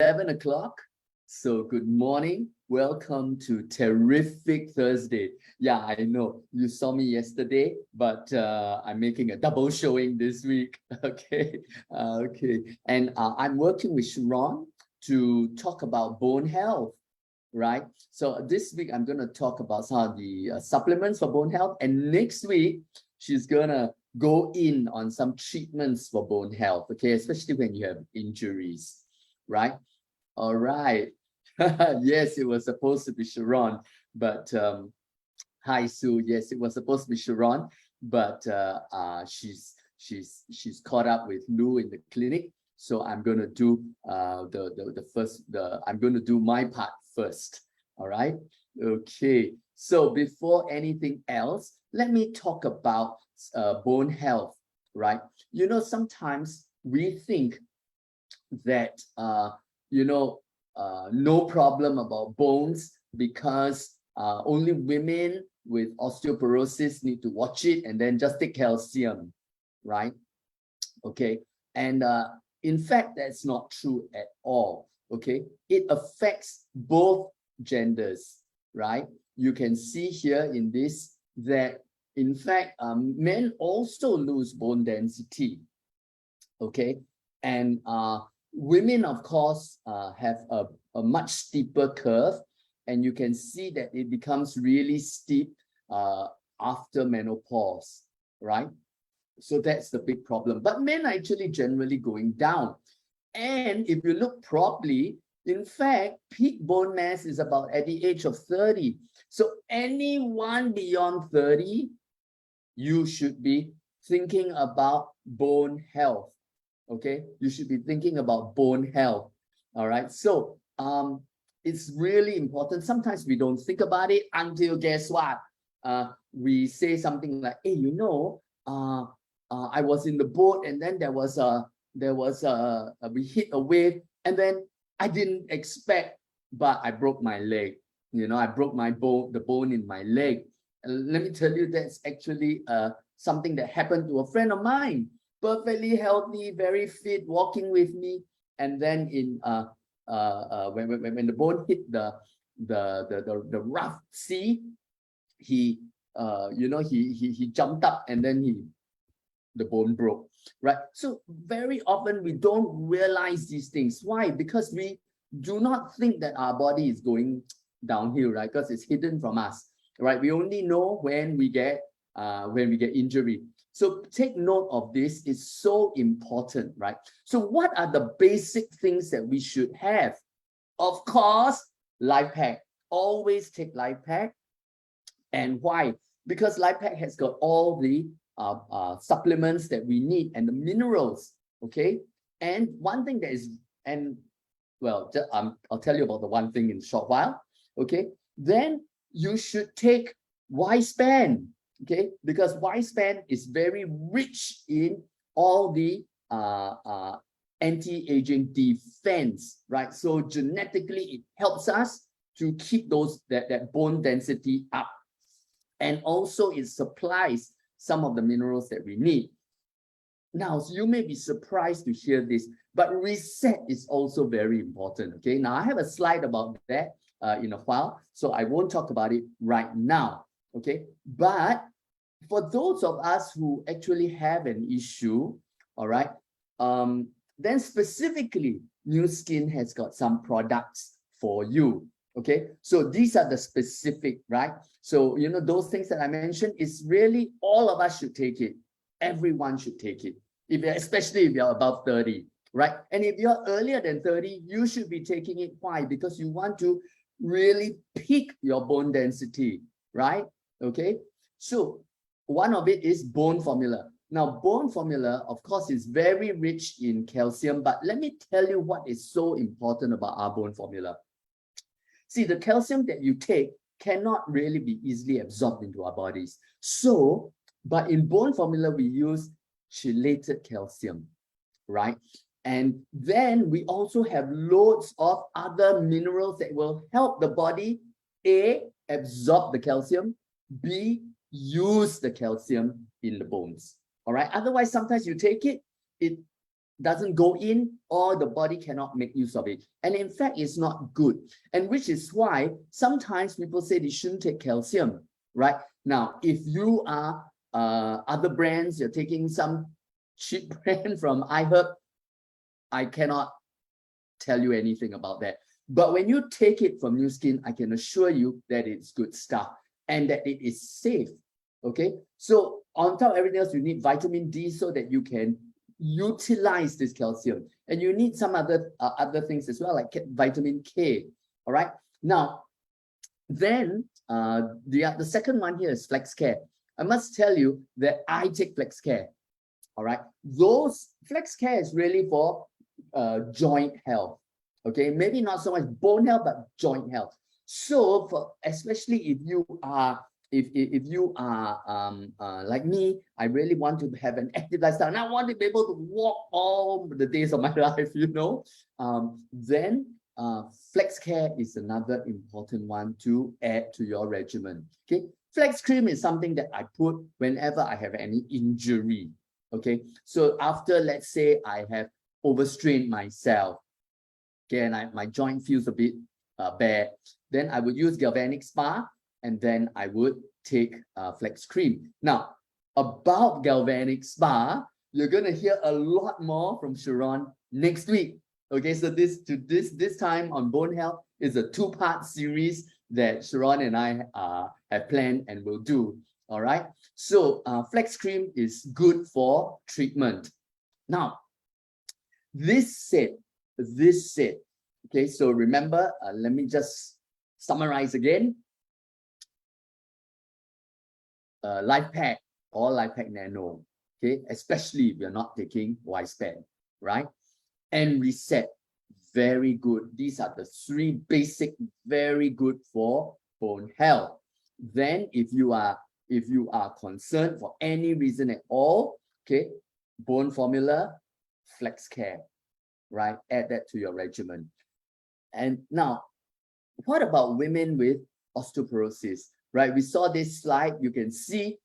11 o'clock. So good morning. Welcome to Terrific Thursday. Yeah, I know you saw me yesterday, but I'm making a double showing this week. Okay. And I'm working with Sharon to talk about bone health, right? So this week I'm going to talk about some of the supplements for bone health. And next week, she's going to go in on some treatments for bone health, okay? Especially when you have injuries, right? All right. Yes, it was supposed to be Sharon, but hi Sue. Yes, it was supposed to be Sharon, but she's caught up with Lou in the clinic. So I'm going to do I'm going to do my part first. All right. Okay. So before anything else, let me talk about bone health, right? You know, sometimes we think that no problem about bones because only women with osteoporosis need to watch it and then just take calcium, right? Okay. And in fact, that's not true at all. Okay. It affects both genders, right? You can see here in this that in fact, men also lose bone density. Okay. And women, of course, have a much steeper curve, and you can see that it becomes really steep after menopause, right? So that's the big problem. But men are actually generally going down. And if you look properly, in fact, peak bone mass is about at the age of 30. So anyone beyond 30, you should be thinking about bone health. Okay, you should be thinking about bone health. All right, so it's really important. Sometimes we don't think about it until guess what? We say something like, hey, I was in the boat and then we hit a wave and then I didn't expect, but I broke my leg. I broke the bone in my leg. And let me tell you, that's actually something that happened to a friend of mine. Perfectly healthy, very fit, walking with me, and then when the bone hit the rough sea, he jumped up and then the bone broke, right? So very often we don't realize these things. Why? Because we do not think that our body is going downhill, right? Because it's hidden from us, right? We only know when we get injury. So take note of this. It's so important, right? So what are the basic things that we should have? Of course, life pack. Always take life pack. And why? Because life pack has got all the supplements that we need and the minerals, okay? And one thing that is, I'll tell you about the one thing in a short while, okay? Then you should take Y-Span. Okay, because Y-Span is very rich in all the anti-aging defense, right? So genetically, it helps us to keep that bone density up. And also it supplies some of the minerals that we need. Now, so you may be surprised to hear this, but reset is also very important. Okay, now I have a slide about that in a while, so I won't talk about it right now. Okay, but for those of us who actually have an issue, all right, then specifically, Nu Skin has got some products for you. Okay, so these are the specific, right? So, those things that I mentioned is really all of us should take it. Everyone should take it, especially if you're above 30, right? And if you're earlier than 30, you should be taking it. Why? Because you want to really peak your bone density, right? Okay, so one of it is bone formula. Now, bone formula, of course, is very rich in calcium, but let me tell you what is so important about our bone formula. See, the calcium that you take cannot really be easily absorbed into our bodies. So, but in bone formula, we use chelated calcium, right? And then we also have loads of other minerals that will help the body, A, absorb the calcium, B, use the calcium in the bones. All right. Otherwise, sometimes you take it, doesn't go in, or the body cannot make use of it. And in fact, it's not good. And which is why sometimes people say they shouldn't take calcium, right? Now, if you are other brands, you're taking some cheap brand from iHerb, I cannot tell you anything about that. But when you take it from Nu Skin, I can assure you that it's good stuff and that it is safe. Okay, so on top of everything else, you need vitamin D so that you can utilize this calcium, and you need some other things as well, like vitamin K. All right, now then the second one here is Flex Care. I must tell you that I take Flex Care. All right, those Flex Care is really for joint health. Okay, maybe not so much bone health, but joint health. So for especially if you are like me, I really want to have an active lifestyle and I want to be able to walk all the days of my life, you know, then Flex Care is another important one to add to your regimen. Okay, Flex Cream is something that I put whenever I have any injury. Okay, so after, let's say, I have overstrained myself, okay, and my joint feels a bit bad, then I would use Galvanic Spa, and then I would take Flex Cream. Now, about Galvanic Spa, you're going to hear a lot more from Sharon next week. Okay, so this time on Bone Health is a two-part series that Sharon and I have planned and will do. All right, so Flex Cream is good for treatment. Now, this said, okay, so remember, let me just summarize again. Life Pack or Life Pack Nano, okay, especially if you're not taking Y-Span, right? And Reset, very good. These are the three basic, very good for bone health. Then if you are concerned for any reason at all, okay, Bone Formula, Flex Care, right? Add that to your regimen. And now, what about women with osteoporosis, right? We saw this slide. You can see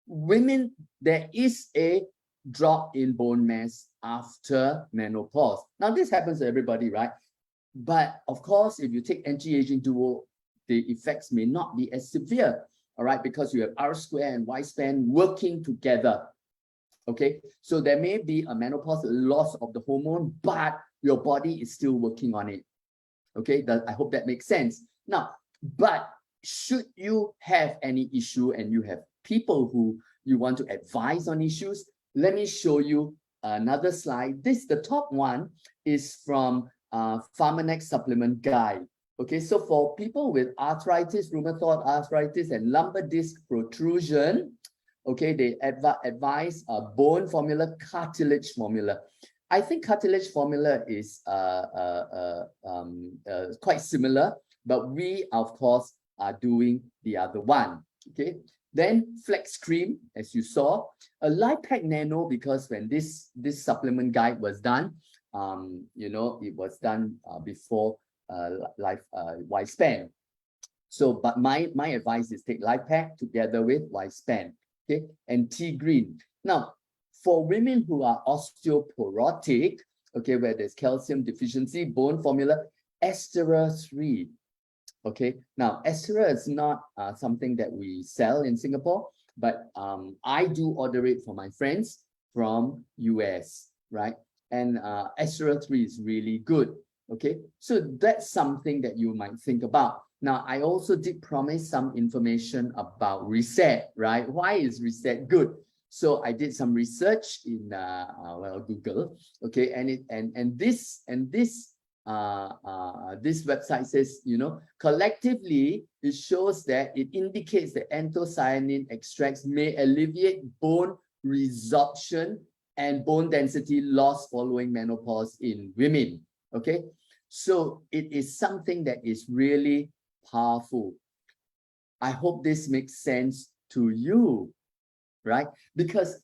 women, there is a drop in bone mass after menopause. Now, this happens to everybody, right? But of course, if you take anti-aging duo, the effects may not be as severe, all right? Because you have R-square and Y-span working together. Okay, so there may be a menopause loss of the hormone, but your body is still working on it. Okay, I hope that makes sense. Now, but should you have any issue and you have people who you want to advise on issues, let me show you another slide. The top one is from Pharmanex Supplement Guide. Okay, so for people with arthritis, rheumatoid arthritis, and lumbar disc protrusion, okay, they advise Bone Formula, Cartilage Formula. I think Cartilage Formula is quite similar, but we, of course, are doing the other one. Okay, then Flex Cream, as you saw, a Life Pack Nano, because when this supplement guide was done, you know, it was done before Y-Span. So, but my advice is take Life Pack together with Y-Span. Okay, and T-Green. Now, for women who are osteoporotic, okay, where there's calcium deficiency, Bone Formula, Estera 3. Okay, now Estera is not something that we sell in Singapore, but I do order it for my friends from US, right? And Estera 3 is really good. Okay, so that's something that you might think about. Now, I also did promise some information about Reset, right? Why is Reset good? So I did some research in Google, okay, and this website says, you know, collectively it shows that it indicates that anthocyanin extracts may alleviate bone resorption and bone density loss following menopause in women. Okay, so it is something that is really powerful. I hope this makes sense to you, right? Because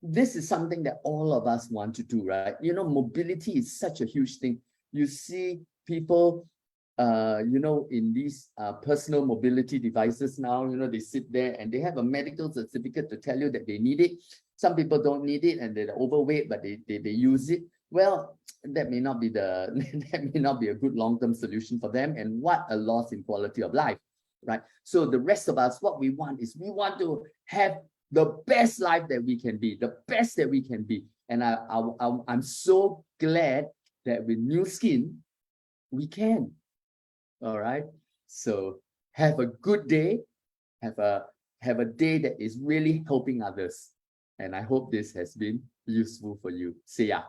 this is something that all of us want to do, right? You know, mobility is such a huge thing. You see people in these personal mobility devices now, they sit there and they have a medical certificate to tell you that they need it. Some people don't need it and they're overweight, but they use it. Well, that may not be that may not be a good long-term solution for them, and what a loss in quality of life, right? So the rest of us, what we want is we want to have the best life that we can be, the best that we can be. And I'm so glad that with Nu Skin, we can. All right. So have a good day. Have a day that is really helping others. And I hope this has been useful for you. See ya.